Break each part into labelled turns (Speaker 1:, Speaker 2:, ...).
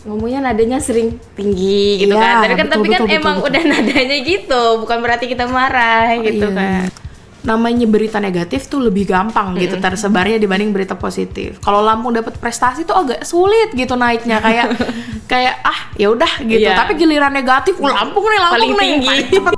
Speaker 1: ngomongnya nadanya sering tinggi gitu
Speaker 2: Iya,
Speaker 1: kan. Tapi kan
Speaker 2: betul,
Speaker 1: emang
Speaker 2: betul.
Speaker 1: udah nadanya gitu, bukan berarti kita marah gitu
Speaker 2: Iya.
Speaker 1: kan.
Speaker 2: Namanya berita negatif tuh lebih gampang gitu tersebarnya dibanding berita positif. Kalau Lampung dapat prestasi tuh agak sulit gitu naiknya, kayak ya udah gitu.
Speaker 1: Iya.
Speaker 2: Tapi giliran negatif, Lampung
Speaker 1: Paling
Speaker 2: nih
Speaker 1: tinggi.
Speaker 2: cepet.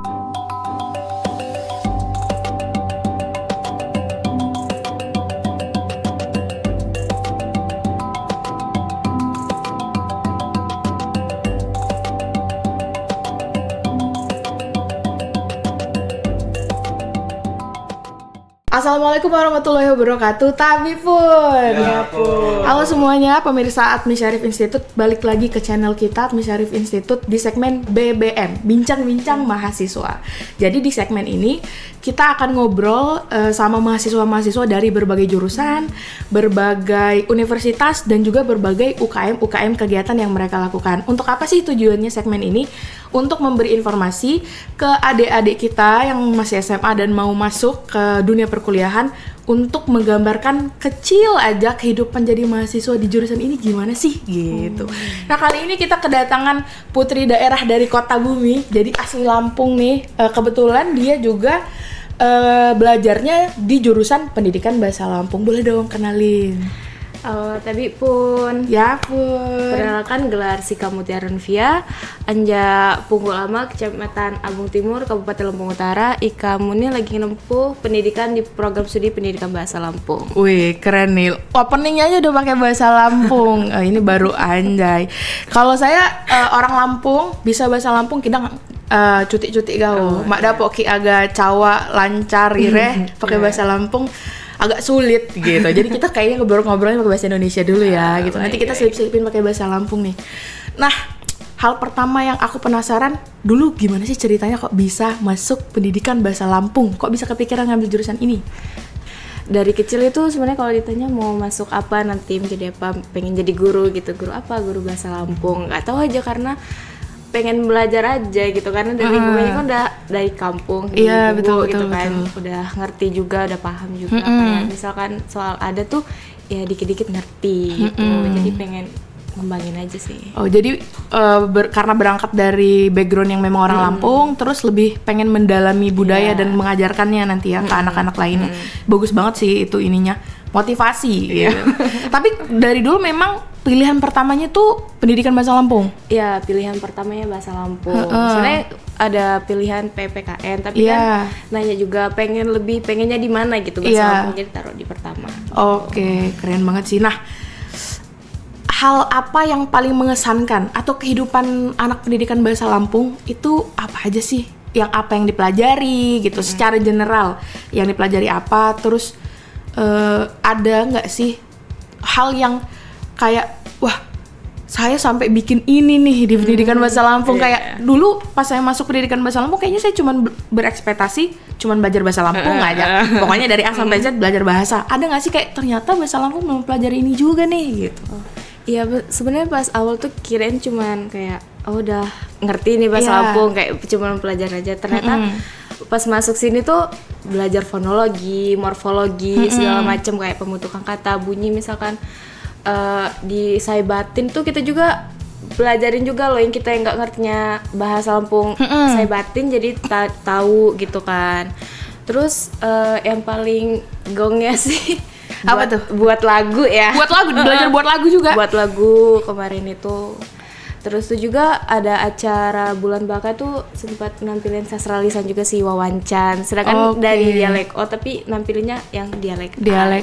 Speaker 2: Assalamualaikum warahmatullahi wabarakatuh. Tabi pun.
Speaker 3: Ya pun.
Speaker 2: Halo semuanya, pemirsa Admi Syarif Institute, balik lagi ke channel kita Admi Syarif Institute di segmen BBM, Bincang-bincang Mahasiswa. Jadi di segmen ini kita akan ngobrol sama mahasiswa-mahasiswa dari berbagai jurusan, berbagai universitas dan juga berbagai UKM kegiatan yang mereka lakukan. Untuk apa sih tujuannya segmen ini? Untuk memberi informasi ke adik-adik kita yang masih SMA dan mau masuk ke dunia perkuliahan untuk menggambarkan kecil aja kehidupan jadi mahasiswa di jurusan ini gimana sih gitu. Nah kali ini kita kedatangan putri daerah dari Kota Bumi, jadi asli Lampung nih. Kebetulan dia juga belajarnya di jurusan Pendidikan Bahasa Lampung. Boleh dong kenalin?
Speaker 1: Tapi pun
Speaker 2: Ya pun.
Speaker 1: perkenalkan, gelar Sika Mutiara Nuvia, Anja Punggul Lama, Kecamatan Agung Timur, Kabupaten Lampung Utara. Ika Muni lagi menempuh pendidikan di program studi Pendidikan Bahasa Lampung.
Speaker 2: Wih, keren nih. Openingnya aja udah pakai bahasa Lampung. Ini baru anjay. Kalau saya orang Lampung, bisa bahasa Lampung, kita cuti-cuti gaul. Mak dapok ki agak cawa lancar ireh pakai bahasa Lampung agak sulit gitu. Jadi kita kayaknya ngobrolnya pakai bahasa Indonesia dulu ya gitu. Nanti kita selip-selipin pakai bahasa Lampung nih. Nah, hal pertama yang aku penasaran dulu, gimana sih ceritanya kok bisa masuk pendidikan bahasa Lampung? Kok bisa kepikiran ngambil jurusan ini?
Speaker 1: Dari kecil itu sebenarnya kalau ditanya mau masuk apa nanti menjadi apa, pengen jadi guru gitu. Guru apa? Guru bahasa Lampung. Nggak tahu aja, karena pengen belajar aja gitu, karena dari lingkungannya kan udah dari kampung,
Speaker 2: Iya,
Speaker 1: ibu
Speaker 2: betul,
Speaker 1: gitu
Speaker 2: betul,
Speaker 1: kan,
Speaker 2: betul.
Speaker 1: udah ngerti juga, udah paham juga. Kayak misalkan soal ada tuh ya dikit-dikit ngerti gitu, jadi pengen ngembangin aja sih.
Speaker 2: Oh, jadi karena berangkat dari background yang memang orang Lampung, terus lebih pengen mendalami budaya dan mengajarkannya nanti ya ke anak-anak lainnya. Bagus banget sih itu ininya, motivasi gitu. Tapi dari dulu memang pilihan pertamanya tuh pendidikan bahasa Lampung.
Speaker 1: Ya, pilihan pertamanya bahasa Lampung. Sebenarnya ada pilihan PPKN, tapi kan nanya juga pengennya di mana gitu bahasa Lampung, jadi taruh di pertama.
Speaker 2: Oke, keren banget sih. Nah, hal apa yang paling mengesankan atau kehidupan anak pendidikan bahasa Lampung itu apa aja sih? Apa yang dipelajari gitu secara general? Yang dipelajari apa? Terus ada nggak sih hal yang kayak wah, saya sampai bikin ini nih di pendidikan bahasa Lampung? Kayak dulu pas saya masuk pendidikan bahasa Lampung kayaknya saya cuman berekspektasi cuman belajar bahasa Lampung aja. Pokoknya dari A sampai Z belajar bahasa. Ada nggak sih kayak ternyata bahasa Lampung mempelajari ini juga nih gitu?
Speaker 1: Iya, sebenarnya pas awal tuh kirain cuman kayak udah ngerti nih bahasa Lampung, kayak cuman belajar aja. Ternyata pas masuk sini tuh belajar fonologi, morfologi, segala macam, kayak pembentukan kata, bunyi misalkan. Di Saibatin tuh kita juga belajarin juga loh yang kita yang nggak ngertinya bahasa Lampung, Saibatin jadi tahu gitu kan. Terus yang paling gongnya sih
Speaker 2: Apa tuh?
Speaker 1: buat lagu ya.
Speaker 2: Buat lagu, belajar buat lagu juga.
Speaker 1: Buat lagu kemarin itu. Terus tuh juga ada acara Bulan Baka tuh sempat nampilin sastra lisan juga sih, wawancan. Sedangkan dari dialek tapi nampilinnya yang dialek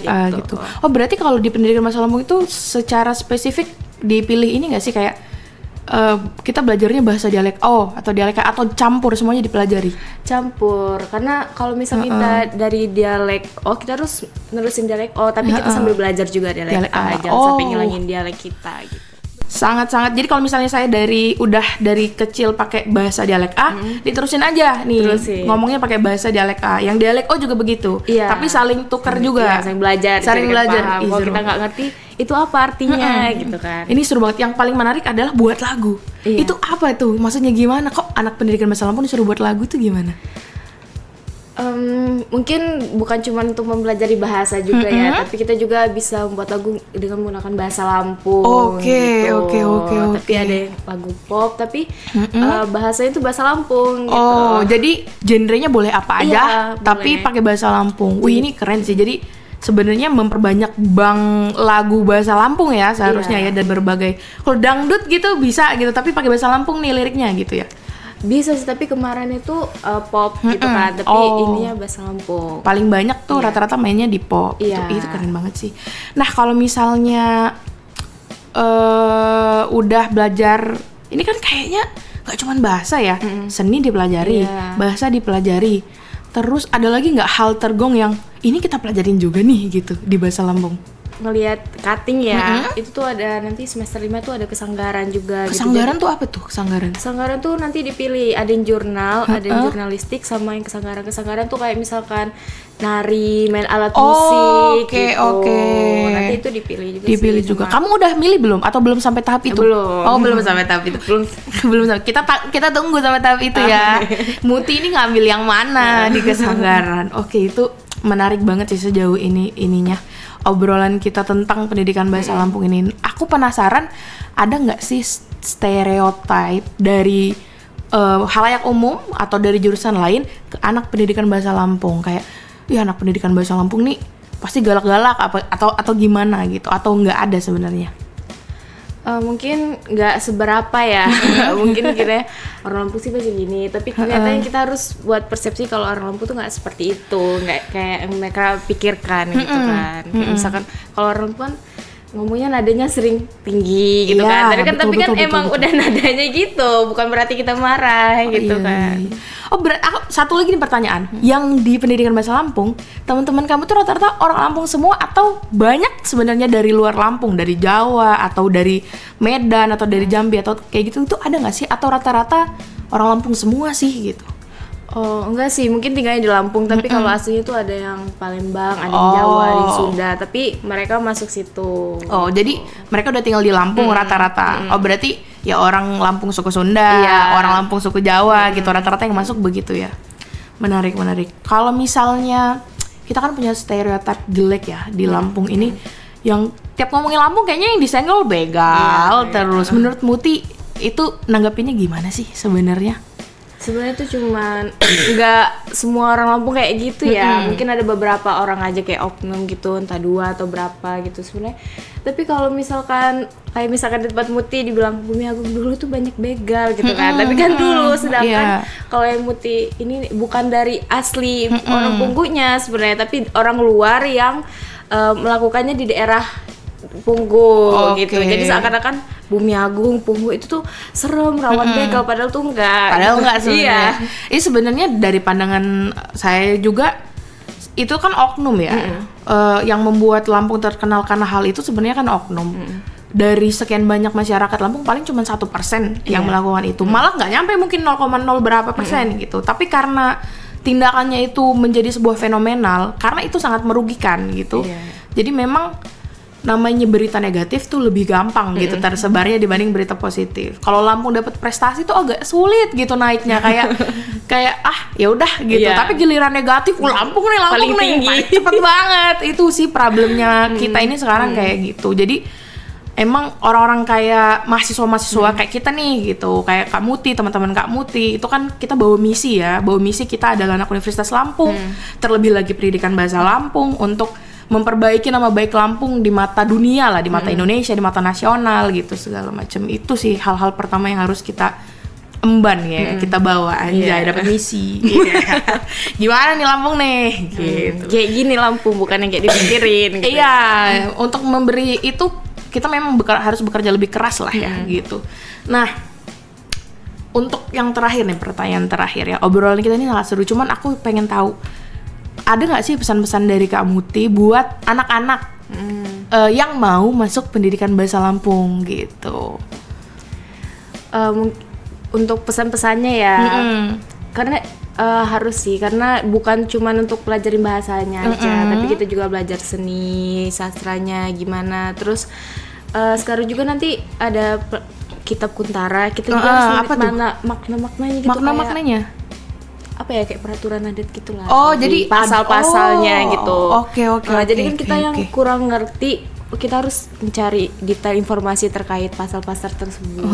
Speaker 2: A gitu. Oh, berarti kalau di pendidikan bahasa Lampung itu secara spesifik dipilih ini nggak sih, kayak kita belajarnya bahasa dialek O atau dialek A atau campur semuanya dipelajari?
Speaker 1: Campur, karena kalau misalnya kita dari dialek O kita harus nerusin dialek O, tapi kita sambil belajar juga dialek A, jangan sampai ngilangin dialek kita gitu.
Speaker 2: Sangat-sangat. Jadi kalau misalnya saya dari kecil pakai bahasa dialek A, diterusin aja nih. Ngomongnya pakai bahasa dialek A. Yang dialek O juga begitu.
Speaker 1: Iya.
Speaker 2: Tapi saling tuker juga.
Speaker 1: Iya, saling belajar. Kalau kita nggak ngerti itu apa artinya gitu kan.
Speaker 2: Ini seru banget. Yang paling menarik adalah buat lagu.
Speaker 1: Iya.
Speaker 2: Itu apa tuh? Maksudnya gimana? Kok anak pendidikan bahasa Lampung disuruh buat lagu tuh gimana?
Speaker 1: Mungkin bukan cuma untuk mempelajari bahasa juga ya, tapi kita juga bisa membuat lagu dengan menggunakan bahasa Lampung.
Speaker 2: Oke.
Speaker 1: Tapi ada yang lagu pop, tapi bahasanya itu bahasa Lampung. Gitu.
Speaker 2: Oh, jadi genrenya boleh apa aja,
Speaker 1: Iya,
Speaker 2: tapi
Speaker 1: boleh.
Speaker 2: pakai bahasa Lampung. Wih, ini keren sih. Jadi sebenarnya memperbanyak bank lagu bahasa Lampung ya seharusnya ya, dan berbagai. Kalau dangdut gitu bisa gitu, tapi pakai bahasa Lampung nih liriknya gitu ya.
Speaker 1: Bisa sih, tapi kemarin itu pop gitu kan, tapi ininya bahasa Lampung.
Speaker 2: Paling banyak tuh rata-rata mainnya di pop.
Speaker 1: Iya.
Speaker 2: Itu keren banget sih. Nah, kalau misalnya udah belajar, ini kan kayaknya gak cuman bahasa ya, seni dipelajari, bahasa dipelajari. Terus ada lagi nggak hal tergong yang ini kita pelajarin juga nih gitu di bahasa Lampung?
Speaker 1: Ngelihat cutting ya, itu tuh ada nanti semester 5 tuh ada kesanggaran juga.
Speaker 2: Kesanggaran tuh apa tuh kesanggaran?
Speaker 1: Kesanggaran tuh nanti dipilih, ada yang jurnal, ada yang jurnalistik, sama yang kesanggaran. Kesanggaran tuh kayak misalkan nari, main alat musik gitu. Nanti itu dipilih juga.
Speaker 2: Dipilih juga. Kamu udah milih belum atau belum sampai tahap itu?
Speaker 1: Belum.
Speaker 2: Oh, belum sampai tahap itu. belum sampai. Kita tunggu sampai tahap itu ya. Muti ini ngambil yang mana di kesanggaran? Oke, itu menarik banget sih sejauh ininya. Obrolan kita tentang pendidikan bahasa Lampung ini. Aku penasaran, ada nggak sih stereotip dari halayak umum atau dari jurusan lain ke anak pendidikan bahasa Lampung, kayak ya anak pendidikan bahasa Lampung nih pasti galak-galak apa atau gimana gitu, atau nggak ada sebenarnya?
Speaker 1: Mungkin nggak seberapa ya. Mungkin kira orang Lampung sih pasti gini, tapi ternyata kita harus buat persepsi kalau orang Lampung tuh nggak seperti itu, nggak kayak yang mereka pikirkan gitu kan. Kayak misalkan kalau orang Lampung kan ngomongnya nadanya sering tinggi gitu kan. Tapi kan emang udah nadanya gitu, bukan berarti kita marah gitu kan.
Speaker 2: Oh, satu lagi nih pertanyaan. Yang di pendidikan bahasa Lampung, teman-teman kamu tuh rata-rata orang Lampung semua atau banyak sebenarnya dari luar Lampung, dari Jawa atau dari Medan atau dari Jambi atau kayak gitu, itu ada nggak sih? Atau rata-rata orang Lampung semua sih gitu?
Speaker 1: Oh, enggak sih, mungkin tinggalnya di Lampung, tapi kalau aslinya tuh ada yang Palembang, ada yang Jawa, ada yang Sunda, tapi mereka masuk situ.
Speaker 2: Oh, jadi mereka udah tinggal di Lampung rata-rata. Oh, berarti ya orang Lampung suku Sunda, orang Lampung suku Jawa gitu, rata-rata yang masuk begitu ya. Menarik. Kalau misalnya kita kan punya stereotip jelek ya di Lampung ini, yang tiap ngomongin Lampung kayaknya yang disenggol begal terus. Menurut Muti itu nanggapinnya gimana sih sebenarnya?
Speaker 1: Sebenarnya tuh cuman nggak semua orang Lampung kayak gitu ya. Mungkin ada beberapa orang aja kayak oknum gitu, entah 2 atau berapa gitu sebenarnya. Tapi kalau misalkan kayak misalkan di tempat Muti dibilang Bumi Agung dulu tuh banyak begal gitu kan. Tapi kan dulu, sedangkan kalau yang Muti ini bukan dari asli orang Punggunya sebenarnya, tapi orang luar yang melakukannya di daerah Punggu gitu. Jadi seakan-akan Bumi Agung, Punggu itu tuh serem, rawan begal, padahal tuh enggak.
Speaker 2: Padahal enggak sebenarnya.
Speaker 1: Iya.
Speaker 2: Ini sebenarnya dari pandangan saya juga itu kan oknum ya. Yang membuat Lampung terkenal karena hal itu sebenarnya kan oknum. Dari sekian banyak masyarakat Lampung paling cuma 1% yang melakukan itu. Malah nggak nyampe mungkin 0,0 berapa persen gitu. Tapi karena tindakannya itu menjadi sebuah fenomenal, karena itu sangat merugikan gitu. Jadi memang namanya berita negatif tuh lebih gampang gitu tersebarnya dibanding berita positif. Kalau Lampung dapat prestasi tuh agak sulit gitu naiknya, kayak ya udah gitu. Tapi giliran negatif, Lampung nih
Speaker 1: paling tinggi,
Speaker 2: cepet banget. Itu sih problemnya kita ini sekarang kayak gitu. Jadi emang orang-orang kayak mahasiswa-mahasiswa kayak kita nih gitu, kayak Kak Muti, teman-teman Kak Muti, itu kan kita bawa misi kita adalah anak Universitas Lampung, terlebih lagi pendidikan bahasa Lampung untuk memperbaiki nama baik Lampung di mata dunia lah, di mata Indonesia, di mata nasional gitu, segala macam. Itu sih hal-hal pertama yang harus kita emban ya, kita bawa aja, dapat misi. Gimana nih Lampung nih? Gitu.
Speaker 1: Kayak gini Lampung, bukan yang kayak dipikirin. Gitu.
Speaker 2: Iya, untuk memberi itu kita memang harus bekerja lebih keras lah ya, gitu. Nah, untuk yang terakhir nih, pertanyaan terakhir ya, obrolan kita ini sangat seru. Cuman aku pengen tahu, ada nggak sih pesan-pesan dari Kak Muti buat anak-anak yang mau masuk pendidikan bahasa Lampung gitu?
Speaker 1: Untuk pesan-pesannya ya, karena harus sih, karena bukan cuma untuk pelajarin bahasanya aja, tapi kita juga belajar seni, sastranya gimana. Terus sekarang juga nanti ada kitab Kuntara, kita juga harus
Speaker 2: apa tuh?
Speaker 1: makna-maknanya gitu.
Speaker 2: Makna-maknanya?
Speaker 1: apa ya, kayak peraturan adat gitulah.
Speaker 2: Oh, jadi
Speaker 1: pasal-pasalnya gitu.
Speaker 2: Oke.
Speaker 1: Jadi kan kita yang kurang ngerti, kita harus mencari detail informasi terkait pasal-pasal tersebut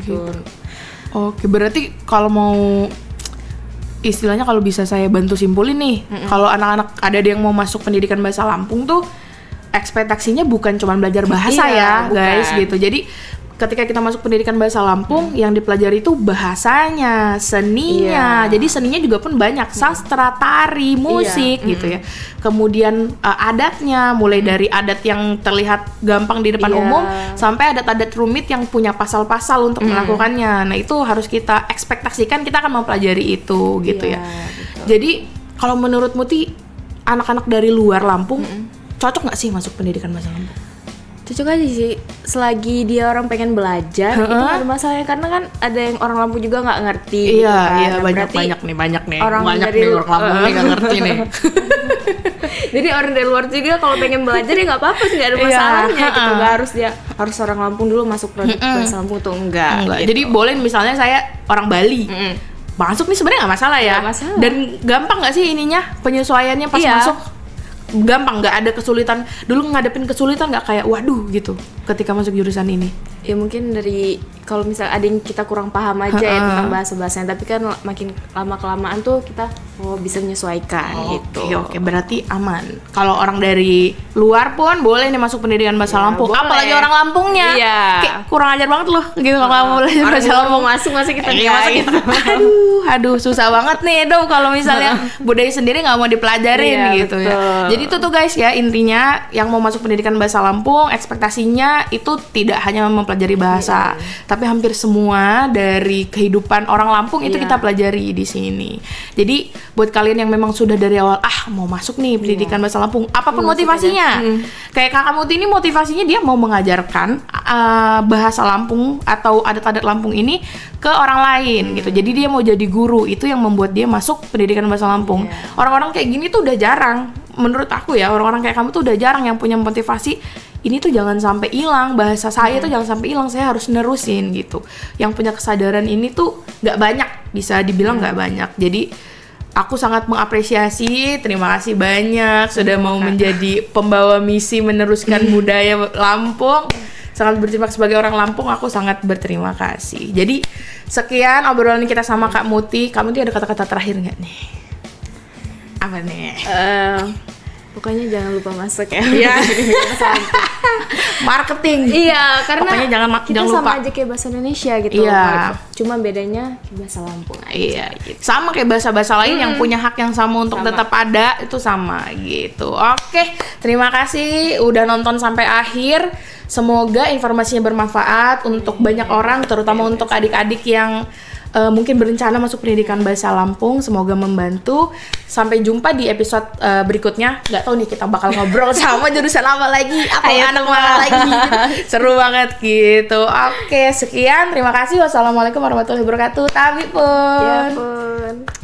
Speaker 1: gitu.
Speaker 2: Oke, berarti kalau mau istilahnya, kalau bisa saya bantu simpulin nih, kalau anak-anak ada yang mau masuk pendidikan bahasa Lampung tuh ekspektasinya bukan cuma belajar bahasa ya, guys, gitu. Jadi ketika kita masuk pendidikan bahasa Lampung, yang dipelajari itu bahasanya, seninya. Jadi seninya juga pun banyak, sastra, tari, musik gitu ya. Kemudian adatnya, mulai dari adat yang terlihat gampang di depan umum sampai adat-adat rumit yang punya pasal-pasal untuk melakukannya. Nah, itu harus kita ekspektasikan kita akan mempelajari itu gitu ya.
Speaker 1: Betul.
Speaker 2: Jadi kalau menurut Muti, anak-anak dari luar Lampung cocok nggak sih masuk pendidikan bahasa Lampung?
Speaker 1: Cocok aja sih, selagi dia orang pengen belajar itu nggak ada masalahnya, karena kan ada yang orang Lampung juga nggak ngerti.
Speaker 2: Iya,
Speaker 1: gitu kan.
Speaker 2: iya,
Speaker 1: Nah,
Speaker 2: banyak nih.
Speaker 1: Orang
Speaker 2: Banyak
Speaker 1: dari
Speaker 2: nih orang Lampung nih nggak ngerti nih.
Speaker 1: Jadi orang dari luar juga kalau pengen belajar ya nggak apa-apa sih, nggak ada masalahnya gitu. Nggak harus dia harus orang Lampung dulu masuk produk bahasa Lampung tuh enggak. Gitu.
Speaker 2: Jadi boleh misalnya saya orang Bali. Masuk nih sebenarnya nggak masalah ya.
Speaker 1: Nggak masalah.
Speaker 2: Dan gampang nggak sih ininya penyesuaiannya pas masuk? Gampang, nggak ada kesulitan. Dulu ngadepin kesulitan nggak kayak waduh gitu ketika masuk jurusan ini?
Speaker 1: Ya mungkin dari kalau misalnya ada yang kita kurang paham aja ya tentang bahasa-bahasanya, tapi kan makin lama kelamaan tuh kita bisa menyesuaikan gitu.
Speaker 2: Oke, berarti aman. Kalau orang dari luar pun boleh nih masuk pendidikan bahasa Lampung.
Speaker 1: boleh.
Speaker 2: Apalagi orang Lampungnya.
Speaker 1: Iya.
Speaker 2: Kayak kurang ajar banget loh gitu kalau kamu belajar
Speaker 1: Orang
Speaker 2: bahasa
Speaker 1: luar
Speaker 2: Lampung.
Speaker 1: mau masuk masa kita
Speaker 2: Iya, masa
Speaker 1: gitu.
Speaker 2: aduh susah banget nih dong kalau misalnya budaya sendiri nggak mau dipelajarin gitu
Speaker 1: betul.
Speaker 2: ya. Jadi itu tuh guys ya, intinya yang mau masuk pendidikan bahasa Lampung ekspektasinya itu tidak hanya mempelajari bahasa, tapi hampir semua dari kehidupan orang Lampung itu kita pelajari di sini. Jadi buat kalian yang memang sudah dari awal mau masuk nih pendidikan bahasa Lampung, apapun motivasinya. Kayak Kakak Muti ini motivasinya dia mau mengajarkan bahasa Lampung atau adat-adat Lampung ini ke orang lain gitu. Jadi dia mau jadi guru, itu yang membuat dia masuk pendidikan bahasa Lampung. Orang-orang kayak gini tuh udah jarang. Menurut aku ya, orang-orang kayak kamu tuh udah jarang yang punya motivasi ini tuh jangan sampai hilang, bahasa saya tuh jangan sampai hilang, saya harus nerusin gitu. Yang punya kesadaran ini tuh nggak banyak, bisa dibilang nggak banyak. Jadi aku sangat mengapresiasi, terima kasih banyak sudah mau menjadi pembawa misi meneruskan budaya Lampung. Sangat berterima kasih sebagai orang Lampung, aku sangat berterima kasih. Jadi sekian obrolan kita sama Kak Muti. Kak Muti ada kata-kata terakhir nggak nih? Apa nih?
Speaker 1: Pokoknya jangan lupa masuk ya.
Speaker 2: Iya. Marketing.
Speaker 1: Iya, karena
Speaker 2: pokoknya jangan
Speaker 1: kita
Speaker 2: lupa.
Speaker 1: sama aja kayak bahasa Indonesia gitu.
Speaker 2: Iya.
Speaker 1: Cuma bedanya bahasa Lampung aja.
Speaker 2: Iya, gitu. Sama kayak bahasa-bahasa lain yang punya hak yang sama untuk tetap ada, itu sama gitu. Oke, terima kasih udah nonton sampai akhir. Semoga informasinya bermanfaat untuk banyak orang, terutama untuk adik-adik yang mungkin berencana masuk pendidikan bahasa Lampung. Semoga membantu. Sampai jumpa di episode berikutnya. Nggak tahu nih kita bakal ngobrol sama jurusan apa lagi, apa anak mana lagi gitu. Seru banget gitu. Oke, sekian, terima kasih. Wassalamualaikum warahmatullahi wabarakatuh. Tapi pun.
Speaker 1: Ya pun.